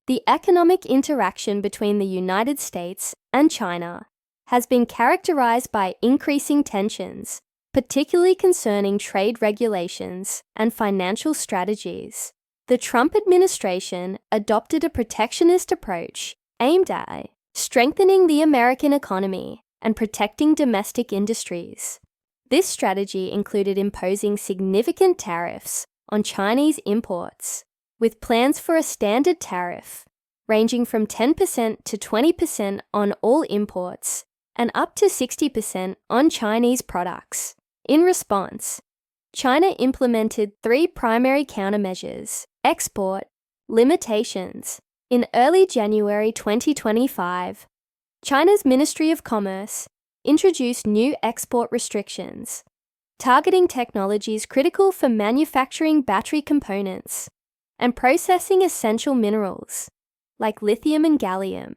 The economic interaction between the United States and China has been characterized by increasing tensions, particularly concerning trade regulations and financial strategies. The Trump administration adopted a protectionist approach aimed at strengthening the American economy and protecting domestic industries. This strategy included imposing significant tariffs on Chinese imports, with plans for a standard tariff ranging from 10% to 20% on all imports and up to 60% on Chinese products. In response, China implemented three primary countermeasures: export limitations. In early January 2025, China's Ministry of Commerce introduced new export restrictions, targeting technologies critical for manufacturing battery components and processing essential minerals like lithium and gallium.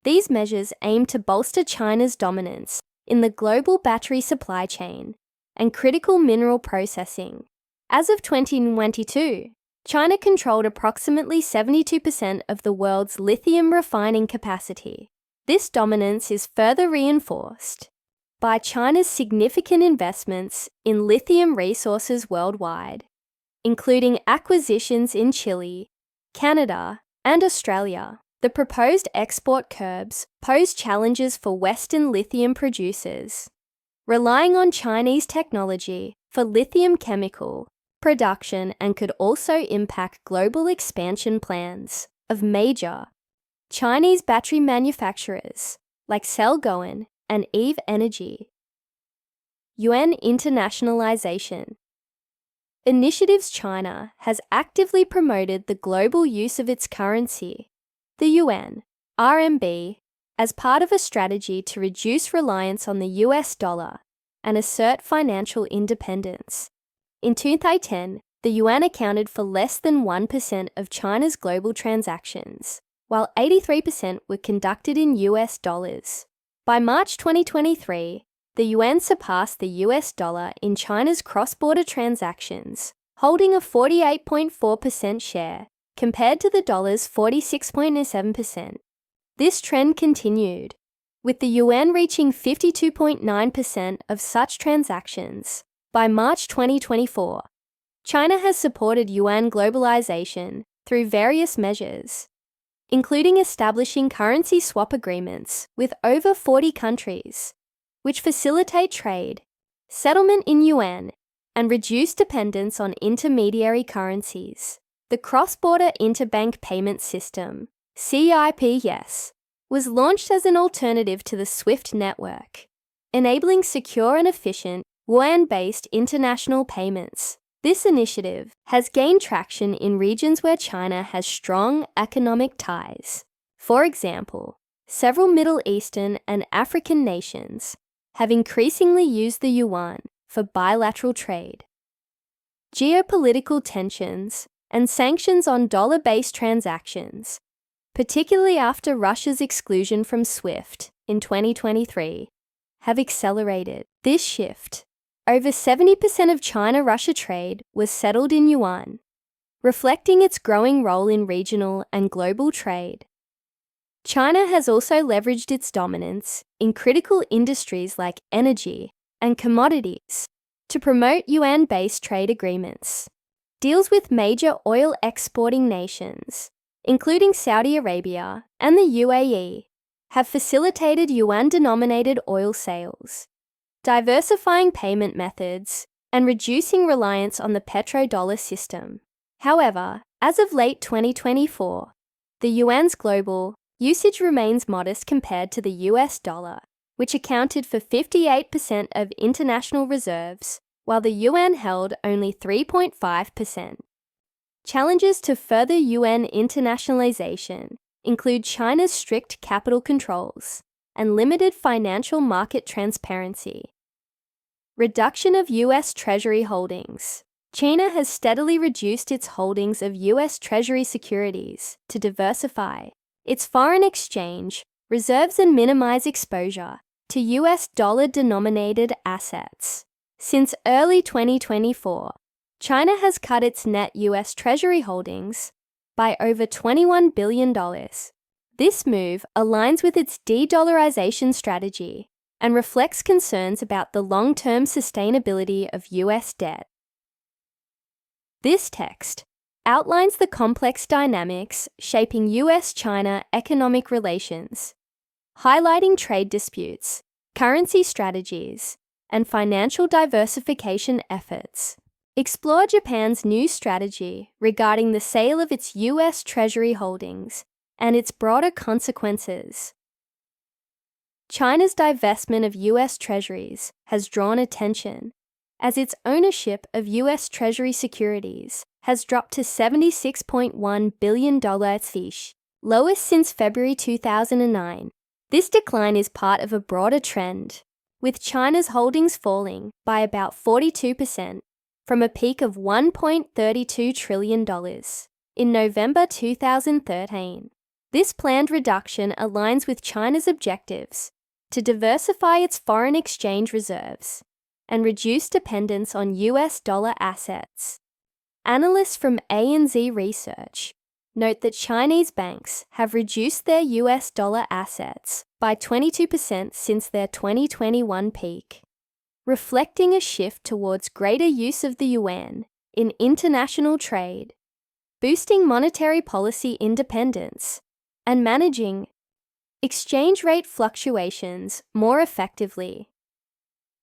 These measures aim to bolster China's dominance in the global battery supply chain and critical mineral processing. As of 2022, China controlled approximately 72% of the world's lithium refining capacity. This dominance is further reinforced by China's significant investments in lithium resources worldwide, including acquisitions in Chile, Canada, and Australia. The proposed export curbs pose challenges for Western lithium producers, relying on Chinese technology for lithium chemical production, and could also impact global expansion plans of major Chinese battery manufacturers like CellGoen and Eve Energy. Yuan internationalization. Initiatives. China has actively promoted the global use of its currency, the yuan, RMB, as part of a strategy to reduce reliance on the US dollar and assert financial independence. In 2010, the yuan accounted for less than 1% of China's global transactions, while 83% were conducted in US dollars. By March 2023, the yuan surpassed the US dollar in China's cross-border transactions, holding a 48.4% share, compared to the dollar's 46.7%. This trend continued, with the yuan reaching 52.9% of such transactions. By March 2024, China has supported yuan globalization through various measures, including establishing currency swap agreements with over 40 countries, which facilitate trade, settlement in yuan, and reduce dependence on intermediary currencies. The Cross-Border Interbank Payment System, CIPS, was launched as an alternative to the SWIFT network, enabling secure and efficient yuan-based international payments. This initiative has gained traction in regions where China has strong economic ties. For example, several Middle Eastern and African nations have increasingly used the yuan for bilateral trade. Geopolitical tensions and sanctions on dollar-based transactions, particularly after Russia's exclusion from SWIFT in 2023, have accelerated this shift. Over 70% of China-Russia trade was settled in yuan, reflecting its growing role in regional and global trade. China has also leveraged its dominance in critical industries like energy and commodities to promote yuan-based trade agreements. Deals with major oil exporting nations, including Saudi Arabia and the UAE, have facilitated yuan-denominated oil sales, diversifying payment methods and reducing reliance on the petrodollar system. However, as of late 2024, the yuan's global usage remains modest compared to the US dollar, which accounted for 58% of international reserves, while the yuan held only 3.5%. Challenges to further yuan internationalization include China's strict capital controls and limited financial market transparency. Reduction of US Treasury holdings. China has steadily reduced its holdings of US Treasury securities to diversify its foreign exchange reserves and minimize exposure to US dollar-denominated assets. Since early 2024, China has cut its net US Treasury holdings by over $21 billion. This move aligns with its de-dollarization strategy and reflects concerns about the long-term sustainability of US debt. This text outlines the complex dynamics shaping US-China economic relations, highlighting trade disputes, currency strategies, and financial diversification efforts. Explore Japan's new strategy regarding the sale of its US Treasury holdings and its broader consequences. China's divestment of US Treasuries has drawn attention, as its ownership of US Treasury securities has dropped to $76.1 billion, lowest since February 2009. This decline is part of a broader trend, with China's holdings falling by about 42% from a peak of $1.32 trillion in November 2013. This planned reduction aligns with China's objectives to diversify its foreign exchange reserves and reduce dependence on US dollar assets. Analysts from ANZ Research note that Chinese banks have reduced their US dollar assets by 22% since their 2021 peak, reflecting a shift towards greater use of the yuan in international trade, boosting monetary policy independence, and managing exchange rate fluctuations more effectively.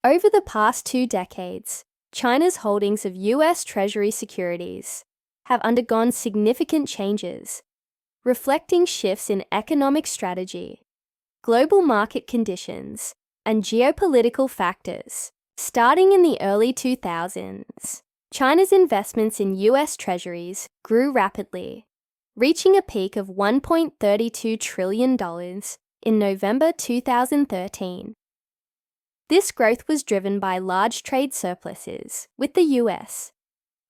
Over the past 2 decades, China's holdings of US Treasury securities have undergone significant changes, reflecting shifts in economic strategy, global market conditions, and geopolitical factors. Starting in the early 2000s, China's investments in US Treasuries grew rapidly, reaching a peak of $1.32 trillion in November 2013. This growth was driven by large trade surpluses with the US,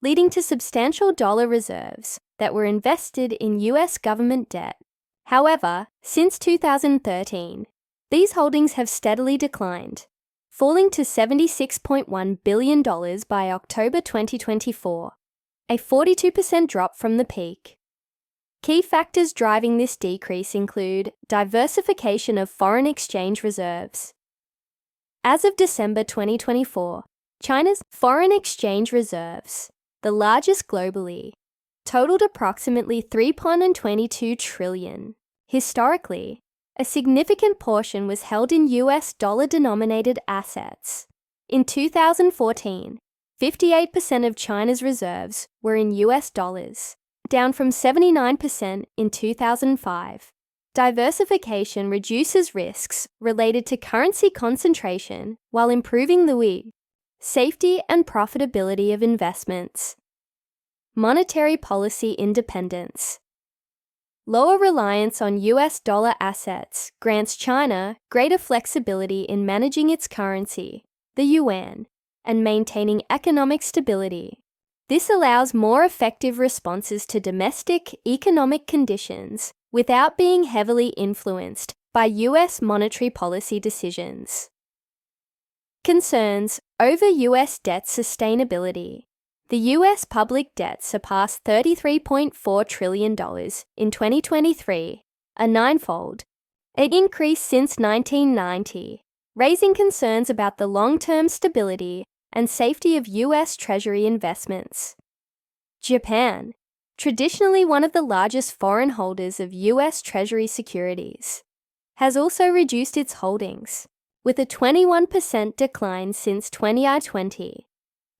leading to substantial dollar reserves that were invested in US government debt. However, since 2013, these holdings have steadily declined, falling to $76.1 billion by October 2024, a 42% drop from the peak. Key factors driving this decrease include diversification of foreign exchange reserves. As of December 2024, China's foreign exchange reserves, the largest globally, totaled approximately $3.22 trillion. Historically, a significant portion was held in US dollar-denominated assets. In 2014, 58% of China's reserves were in US dollars, down from 79% in 2005. Diversification reduces risks related to currency concentration while improving the safety and profitability of investments. Monetary policy independence. Lower reliance on US dollar assets grants China greater flexibility in managing its currency, the yuan, and maintaining economic stability. This allows more effective responses to domestic economic conditions without being heavily influenced by US monetary policy decisions. Concerns over US debt sustainability. The US public debt surpassed $33.4 trillion in 2023, a ninefold increase since 1990, raising concerns about the long-term stability and safety of US Treasury investments. Japan, traditionally one of the largest foreign holders of US Treasury securities, has also reduced its holdings, with a 21% decline since 2020.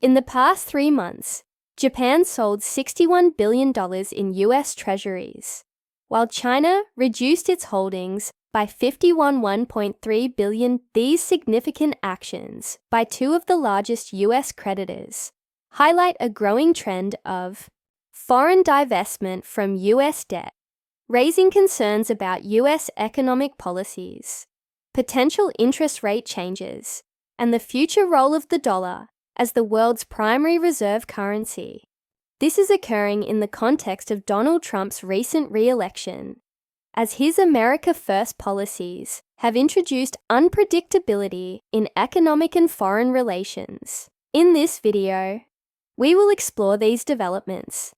In the past 3 months, Japan sold $61 billion in US Treasuries, while China reduced its holdings by $51.3 billion. These significant actions by 2 of the largest US creditors highlight a growing trend of foreign divestment from US debt, raising concerns about US economic policies, potential interest rate changes, and the future role of the dollar as the world's primary reserve currency. This is occurring in the context of Donald Trump's recent re-election, as his America First policies have introduced unpredictability in economic and foreign relations. In this video, we will explore these developments,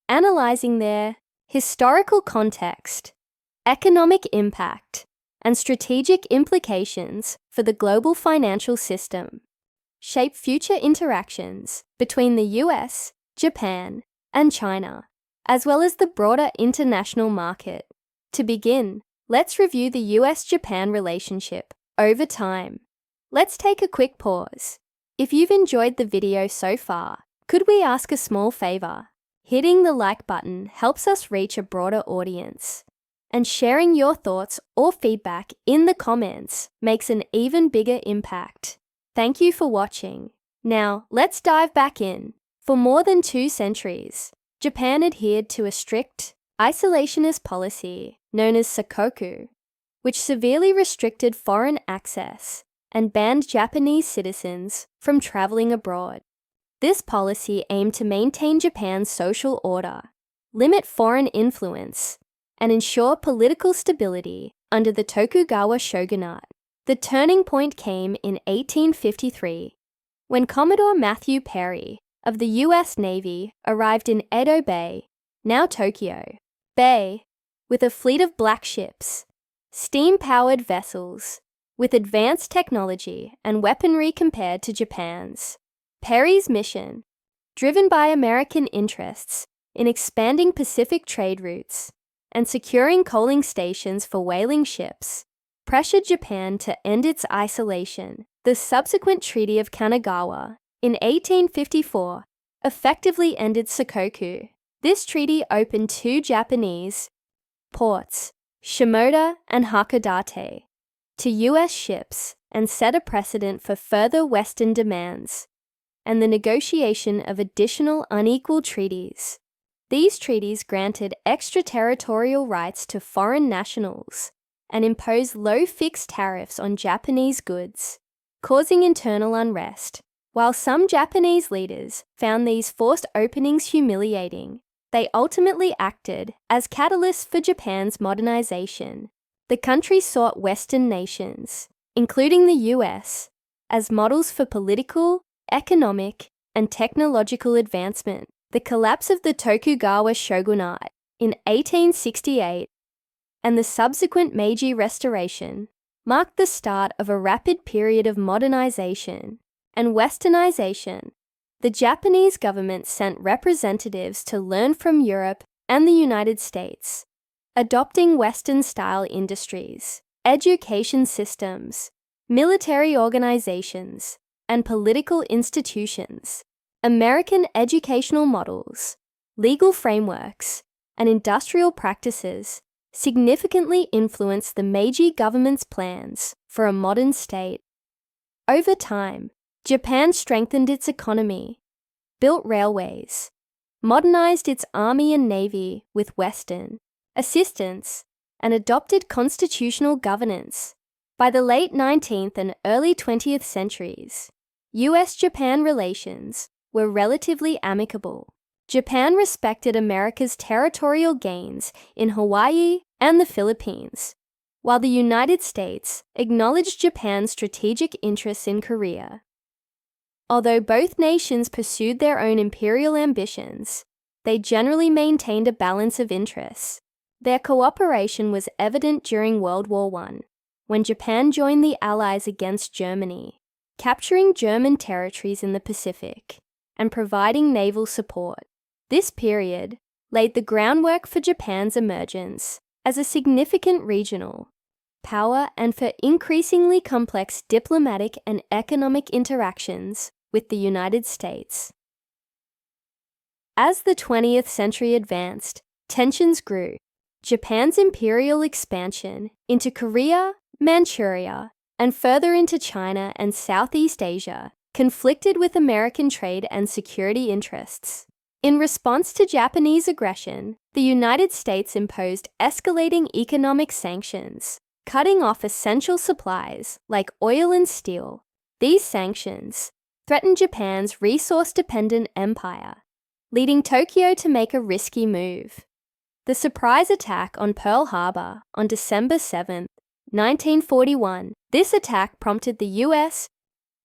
analyzing their Historical context, economic impact, and strategic implications for the global financial system shape future interactions between the US, Japan, and China, as well as the broader international market. To begin, let's review the US-Japan relationship over time. Let's take a quick pause. If you've enjoyed the video so far, could we ask a small favor? Hitting the like button helps us reach a broader audience, and sharing your thoughts or feedback in the comments makes an even bigger impact. Thank you for watching. Now, let's dive back in. For more than 2 centuries, Japan adhered to a strict, isolationist policy known as Sakoku, which severely restricted foreign access and banned Japanese citizens from traveling abroad. This policy aimed to maintain Japan's social order, limit foreign influence, and ensure political stability under the Tokugawa shogunate. The turning point came in 1853, when Commodore Matthew Perry of the U.S. Navy arrived in Edo Bay, now Tokyo Bay, with a fleet of black ships, steam-powered vessels, with advanced technology and weaponry compared to Japan's. Perry's mission, driven by American interests in expanding Pacific trade routes and securing coaling stations for whaling ships, pressured Japan to end its isolation. The subsequent Treaty of Kanagawa in 1854 effectively ended Sakoku. This treaty opened 2 Japanese ports, Shimoda and Hakodate, to U.S. ships and set a precedent for further Western demands and the negotiation of additional unequal treaties. These treaties granted extraterritorial rights to foreign nationals and imposed low fixed tariffs on Japanese goods, causing internal unrest. While some Japanese leaders found these forced openings humiliating, they ultimately acted as catalysts for Japan's modernization. The country sought Western nations, including the US, as models for political, economic, and technological advancement. The collapse of the Tokugawa shogunate in 1868 and the subsequent Meiji Restoration marked the start of a rapid period of modernization and westernization. The Japanese government sent representatives to learn from Europe and the United States, adopting Western-style industries, education systems, military organizations, and political institutions. American educational models, legal frameworks, and industrial practices significantly influenced the Meiji government's plans for a modern state. Over time, Japan strengthened its economy, built railways, modernized its army and navy with Western assistance, and adopted constitutional governance. By the late 19th and early 20th centuries, US-Japan relations were relatively amicable. Japan respected America's territorial gains in Hawaii and the Philippines, while the United States acknowledged Japan's strategic interests in Korea. Although both nations pursued their own imperial ambitions, they generally maintained a balance of interests. Their cooperation was evident during World War I, when Japan joined the Allies against Germany, capturing German territories in the Pacific and providing naval support. This period laid the groundwork for Japan's emergence as a significant regional power and for increasingly complex diplomatic and economic interactions with the United States. As the 20th century advanced, tensions grew. Japan's imperial expansion into Korea, Manchuria, and further into China and Southeast Asia conflicted with American trade and security interests. In response to Japanese aggression, the United States imposed escalating economic sanctions, cutting off essential supplies like oil and steel. These sanctions threatened Japan's resource-dependent empire, leading Tokyo to make a risky move. The surprise attack on Pearl Harbor on December 7, 1941. This attack prompted the US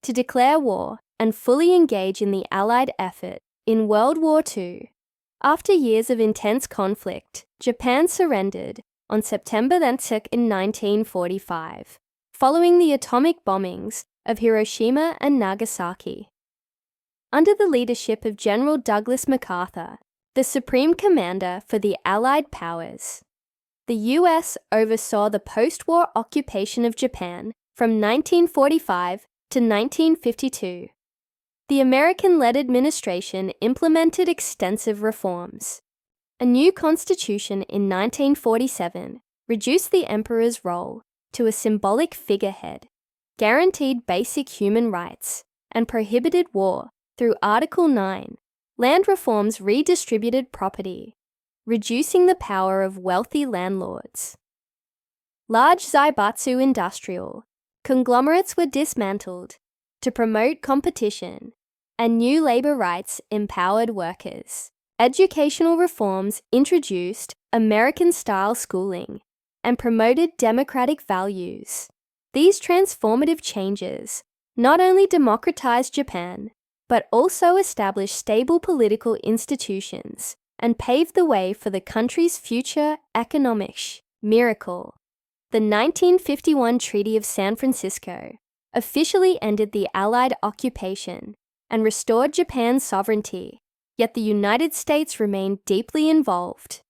to declare war and fully engage in the Allied effort in World War II. After years of intense conflict, Japan surrendered on September 10 in 1945, following the atomic bombings of Hiroshima and Nagasaki. Under the leadership of General Douglas MacArthur, the supreme commander for the Allied powers, the US oversaw the post-war occupation of Japan from 1945 to 1952. The American-led administration implemented extensive reforms. A new constitution in 1947 reduced the emperor's role to a symbolic figurehead, guaranteed basic human rights, and prohibited war through Article 9. Land reforms redistributed property, reducing the power of wealthy landlords. Large zaibatsu industrial conglomerates were dismantled to promote competition, and new labor rights empowered workers. Educational reforms introduced American-style schooling and promoted democratic values. These transformative changes not only democratized Japan, but also established stable political institutions and paved the way for the country's future economic miracle. The 1951 Treaty of San Francisco officially ended the Allied occupation and restored Japan's sovereignty, yet the United States remained deeply involved.